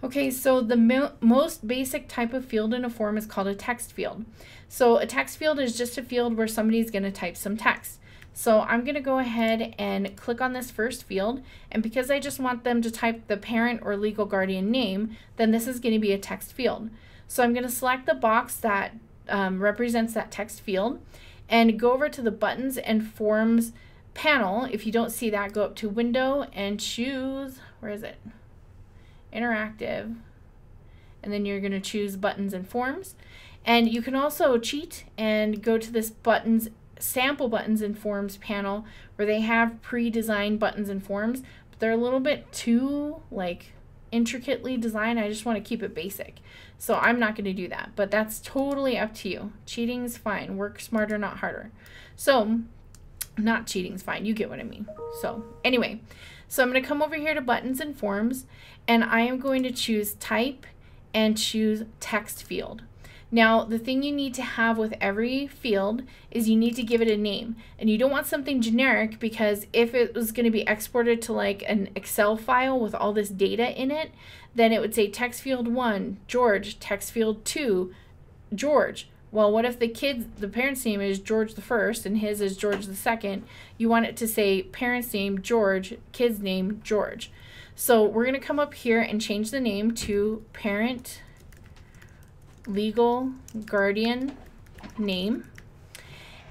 Okay, so the most basic type of field in a form is called a text field. So a text field is just a field where somebody's going to type some text. So I'm going to go ahead and click on this first field, and because I just want them to type the parent or legal guardian name, then this is going to be a text field. So I'm going to select the box that represents that text field and go over to the buttons and forms panel. If you don't see that, go up to window and choose, where is it? Interactive, and then you're going to choose buttons and forms. And you can also cheat and go to this sample buttons and forms panel where they have pre-designed buttons and forms, but they're a little bit too intricately designed. I just want to keep it basic, so I'm not going to do that, but that's totally up to you. Cheating's fine. Work smarter, not harder. So not cheating's fine. You get what I mean. So anyway, so I'm going to come over here to buttons and forms, and I am going to choose type and choose text field. Now, the thing you need to have with every field is you need to give it a name, and you don't want something generic, because if it was going to be exported to like an Excel file with all this data in it, then it would say text field 1, George, text field 2, George. Well, what if the parent's name is George the first and his is George the second? You want it to say parent's name George, kid's name George. So we're going to come up here and change the name to parent legal guardian name.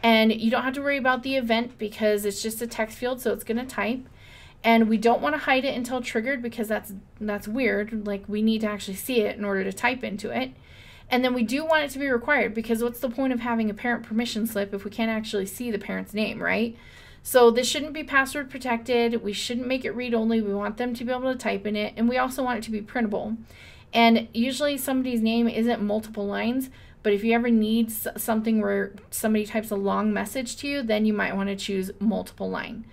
And you don't have to worry about the event because it's just a text field, so it's going to type. And we don't want to hide it until triggered, because that's weird. Like, we need to actually see it in order to type into it. And then we do want it to be required, because what's the point of having a parent permission slip if we can't actually see the parent's name, right? So this shouldn't be password protected. We shouldn't make it read only. We want them to be able to type in it, and we also want it to be printable. And usually somebody's name isn't multiple lines, but if you ever need something where somebody types a long message to you, then you might want to choose multiple line.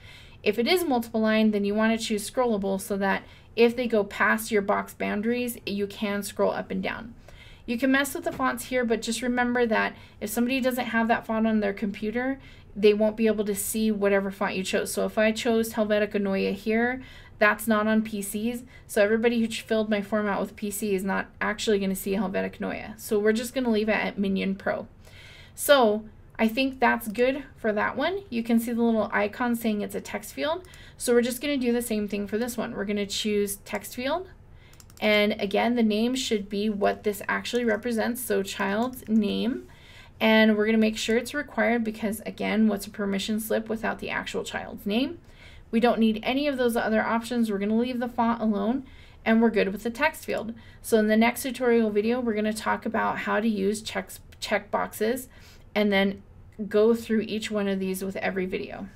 If it is multiple line, then you want to choose scrollable, so that if they go past your box boundaries, you can scroll up and down. You can mess with the fonts here, but just remember that if somebody doesn't have that font on their computer, they won't be able to see whatever font you chose. So if I chose Helvetica Neue here, that's not on PCs. So everybody who filled my form out with PC is not actually going to see Helvetica Neue. So we're just going to leave it at Minion Pro. So I think that's good for that one. You can see the little icon saying it's a text field. So we're just going to do the same thing for this one. We're going to choose text field. And again, the name should be what this actually represents, so child's name. And we're going to make sure it's required, because again, what's a permission slip without the actual child's name? We don't need any of those other options. We're going to leave the font alone, and we're good with the text field. So in the next tutorial video, we're going to talk about how to use check boxes and then go through each one of these with every video.